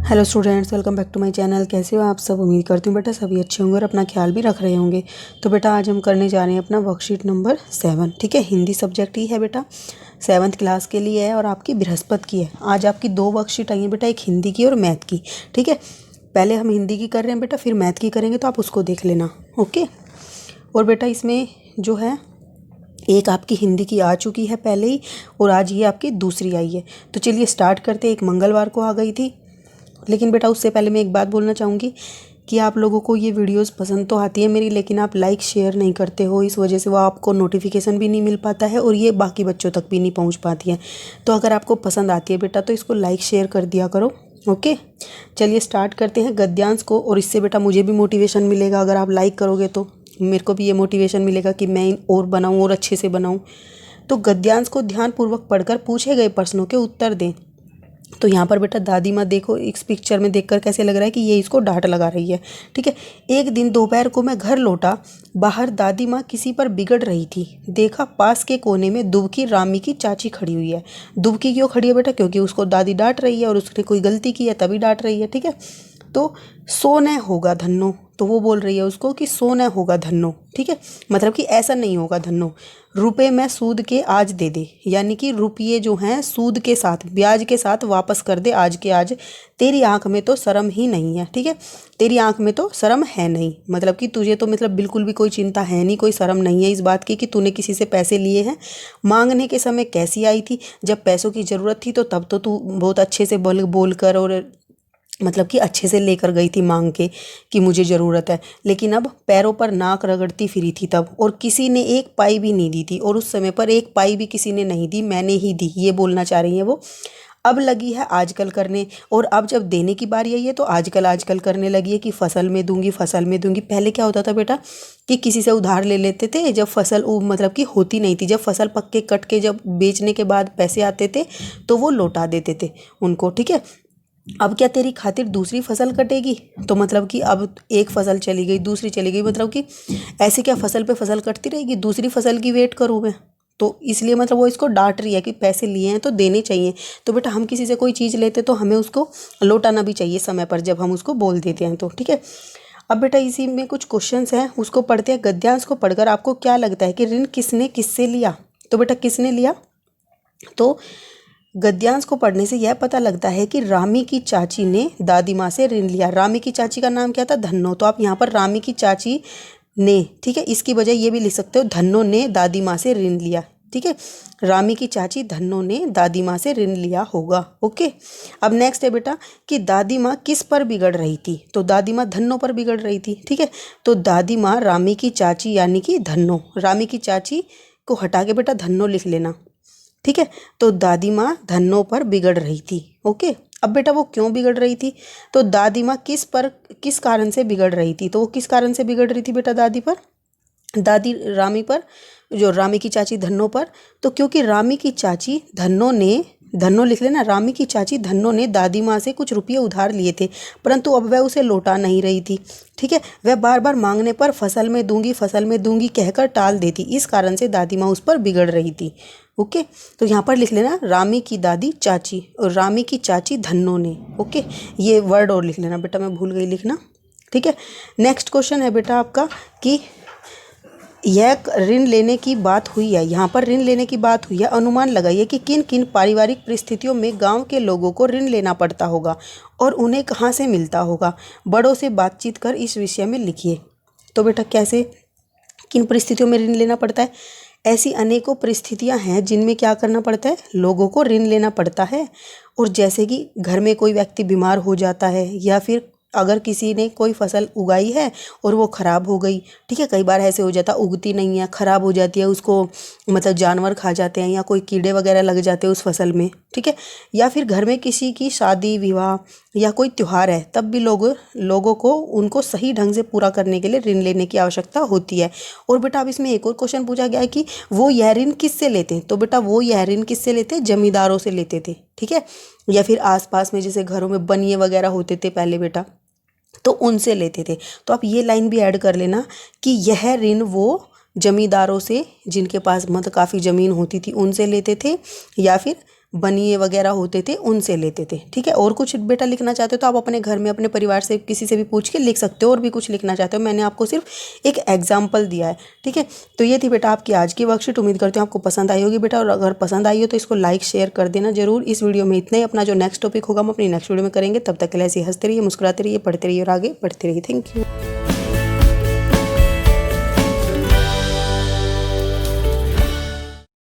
Hello students, welcome back to my channel. कैसे हो आप सब? उम्मीद करती हूँ बेटा सभी अच्छे होंगे और अपना ख्याल भी रख रहे होंगे। तो बेटा आज हम करने जा रहे हैं अपना वर्कशीट नंबर 7। ठीक है, हिंदी सब्जेक्ट ही है बेटा, 7th क्लास के लिए है और आपकी बृहस्पति की है। आज आपकी 2 वर्कशीट आई हैं बेटा, एक हिंदी की और मैथ की। ठीक है, पहले हम हिंदी की कर रहे हैं बेटा, फिर मैथ की करेंगे, तो आप उसको देख लेना। ओके, और बेटा इसमें जो है एक आपकी हिंदी की आ चुकी है पहले ही, और आज ये आपकी दूसरी आई है। तो चलिए स्टार्ट करते। एक मंगलवार को आ गई थी, लेकिन बेटा उससे पहले मैं एक बात बोलना चाहूँगी कि आप लोगों को ये वीडियोस पसंद तो आती है मेरी, लेकिन आप लाइक शेयर नहीं करते हो, इस वजह से वो आपको नोटिफिकेशन भी नहीं मिल पाता है और ये बाकी बच्चों तक भी नहीं पहुँच पाती है। तो अगर आपको पसंद आती है बेटा तो इसको लाइक शेयर कर दिया करो। ओके, चलिए स्टार्ट करते हैं गद्यांश को। और इससे बेटा मुझे भी मोटिवेशन मिलेगा, अगर आप लाइक करोगे तो मेरे को भी ये मोटिवेशन मिलेगा कि मैं और बनाऊँ और अच्छे से बनाऊँ। तो गद्यांश को ध्यानपूर्वक पढ़कर पूछे गए प्रश्नों के उत्तर दें। तो यहाँ पर बेटा दादी माँ देखो, इस पिक्चर में देखकर कैसे लग रहा है कि ये इसको डांट लगा रही है। ठीक है, एक दिन दोपहर को मैं घर लौटा, बाहर दादी माँ किसी पर बिगड़ रही थी। देखा पास के कोने में दुबकी रामी की चाची खड़ी हुई है। दुबकी क्यों खड़ी है बेटा? क्योंकि उसको दादी डांट रही है और उसने कोई गलती की है तभी डांट रही है। ठीक है, तो सो न होगा धन्नो, तो वो बोल रही है उसको कि सो न होगा धन्नो। ठीक है, मतलब कि ऐसा नहीं होगा धन्नो। रुपए में सूद के आज दे दे, यानी कि रुपये जो हैं सूद के साथ, ब्याज के साथ वापस कर दे आज के आज। तेरी आंख में तो शर्म ही नहीं है। ठीक है, तेरी आंख में तो शर्म है नहीं, मतलब कि तुझे तो मतलब बिल्कुल भी कोई चिंता है नहीं, कोई शर्म नहीं है इस बात की कि तूने किसी से पैसे लिए हैं। मांगने के समय कैसी आई थी? जब पैसों की ज़रूरत थी तो तब तो तू बहुत अच्छे से बोल कर और मतलब कि अच्छे से लेकर गई थी मांग के कि मुझे ज़रूरत है। लेकिन अब पैरों पर नाक रगड़ती फिरी थी तब, और किसी ने एक पाई भी नहीं दी थी, और उस समय पर एक पाई भी किसी ने नहीं दी, मैंने ही दी, ये बोलना चाह रही है वो। अब लगी है आजकल करने, और अब जब देने की बारी आई है तो आजकल करने लगी है कि फसल में दूंगी, फसल में दूंगी। पहले क्या होता था बेटा कि किसी से उधार ले लेते थे जब फसल मतलब कि होती नहीं थी, जब फसल पक के कट के जब बेचने के बाद पैसे आते थे तो वो लौटा देते थे उनको। ठीक है, अब क्या तेरी खातिर दूसरी फसल कटेगी? तो मतलब कि अब एक फसल चली गई, दूसरी चली गई, मतलब कि ऐसे क्या फसल पे फसल कटती रहेगी? दूसरी फसल की वेट करूँ मैं? तो इसलिए मतलब वो इसको डांट रही है कि पैसे लिए हैं तो देने चाहिए। तो बेटा हम किसी से कोई चीज़ लेते तो हमें उसको लौटाना भी चाहिए समय पर, जब हम उसको बोल देते हैं तो। ठीक है, अब बेटा इसी में कुछ क्वेश्चंस हैं, उसको पढ़ते हैं। गद्यांश को पढ़कर आपको क्या लगता है कि ऋण किसने किससे लिया? तो बेटा किसने लिया? तो गद्यांश को पढ़ने से यह पता लगता है कि रामी की चाची ने दादी माँ से ऋण लिया। रामी की चाची का नाम क्या था? धन्नो। तो आप यहाँ पर रामी की चाची ने, ठीक है, इसकी बजाय ये भी लिख सकते हो धन्नो ने दादी माँ से ऋण लिया। ठीक है, रामी की चाची धन्नो ने दादी माँ से ऋण लिया होगा। ओके, अब नेक्स्ट है बेटा कि दादी माँ किस पर बिगड़ रही थी? तो दादी माँ धन्नो पर बिगड़ रही थी। ठीक है, तो दादी माँ रामी की चाची यानी कि धन्नो, रामी की चाची को हटा के बेटा धन्नो लिख लेना। ठीक है, तो दादी माँ धन्नो पर बिगड़ रही थी। ओके, अब बेटा वो क्यों बिगड़ रही थी? तो दादी माँ किस कारण से बिगड़ रही थी? तो वो किस कारण से बिगड़ रही थी बेटा दादी रामी पर, जो रामी की चाची धन्नो पर। तो क्योंकि रामी की चाची धन्नो ने, धन्नो लिख लेना, रामी की चाची धन्नो ने दादी माँ से कुछ रुपये उधार लिए थे, परंतु अब वह उसे लौटा नहीं रही थी। ठीक है, वह बार बार मांगने पर फसल में दूंगी कहकर टाल देती, इस कारण से दादी माँ उस पर बिगड़ रही थी। ओके, तो यहाँ पर लिख लेना रामी की दादी चाची और रामी की चाची धन्नो ने। ओके, ये वर्ड और लिख लेना बेटा, मैं भूल गई लिखना। ठीक है, नेक्स्ट क्वेश्चन है बेटा आपका कि यह ऋण लेने की बात हुई है, यहाँ पर ऋण लेने की बात हुई है, अनुमान लगाइए कि किन किन पारिवारिक परिस्थितियों में गांव के लोगों को ऋण लेना पड़ता होगा और उन्हें कहाँ से मिलता होगा। बड़ों से बातचीत कर इस विषय में लिखिए। तो बेटा कैसे, किन परिस्थितियों में ऋण लेना पड़ता है? ऐसी अनेकों परिस्थितियां हैं जिनमें क्या करना पड़ता है? लोगों को ऋण लेना पड़ता है। और जैसे कि घर में कोई व्यक्ति बीमार हो जाता है, या फिर अगर किसी ने कोई फसल उगाई है और वो ख़राब हो गई। ठीक है, कई बार ऐसे हो जाता, उगती नहीं है, ख़राब हो जाती है, उसको मतलब जानवर खा जाते हैं या कोई कीड़े वगैरह लग जाते हैं उस फसल में। ठीक है, या फिर घर में किसी की शादी विवाह या कोई त्यौहार है, तब भी लोगों को उनको सही ढंग से पूरा करने के लिए ऋण लेने की आवश्यकता होती है। और बेटा अब इसमें एक और क्वेश्चन पूछा गया है कि वो यह ऋण किससे लेते हैं? तो बेटा वो यह ऋण किससे लेते हैं? जमींदारों से लेते थे। ठीक है, या फिर आसपास में जैसे घरों में बनिए वगैरह होते थे पहले बेटा, तो उनसे लेते थे। तो आप ये लाइन भी ऐड कर लेना कि यह ऋण वो जमींदारों से, जिनके पास मतलब काफ़ी ज़मीन होती थी, उनसे लेते थे, या फिर बनिए वगैरह होते थे उनसे लेते थे। ठीक है, और कुछ बेटा लिखना चाहते हो तो आप अपने घर में अपने परिवार से किसी से भी पूछ के लिख सकते हो, और भी कुछ लिखना चाहते हो, मैंने आपको सिर्फ एक एग्जाम्पल दिया है। ठीक है, तो ये थी बेटा आपकी आज की वर्कशीट। उम्मीद करती हूँ आपको पसंद आई होगी बेटा, और अगर पसंद आई हो तो इसको लाइक शेयर कर देना जरूर। इस वीडियो में इतना ही, अपना जो नेक्स्ट टॉपिक होगा हम अपनी नेक्स्ट वीडियो में करेंगे। तब तक के लिए ऐसे हंसते रहिए, मुस्कुराते रहिए, पढ़ते रहिए और आगे बढ़ते रहिए। Thank you.